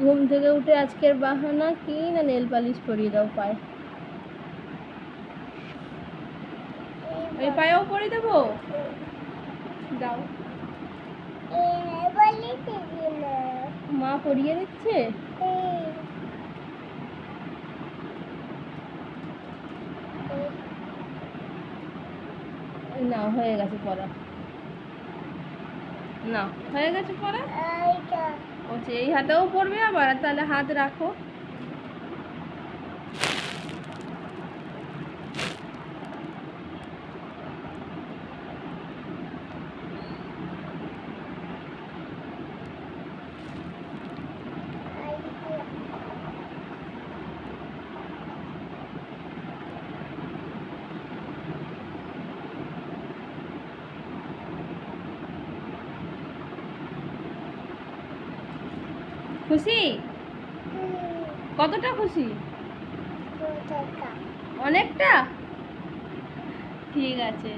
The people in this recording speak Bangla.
ঘুম থেকে উঠে আজকের বাহানা কি না, নেল পালিশ পরিয়ে দাও পায়ে। এই পায়েও পরিয়ে দেবো, দাও। মা পরিয়ে দিচ্ছে। না হয়ে গেছে পড়া, না হয়ে গেছে পড়া। বলছে এই হাতেও পড়বে আবার, তাহলে হাত রাখো। খুশি? কতটা খুশি? অনেকটা। ঠিক আছে।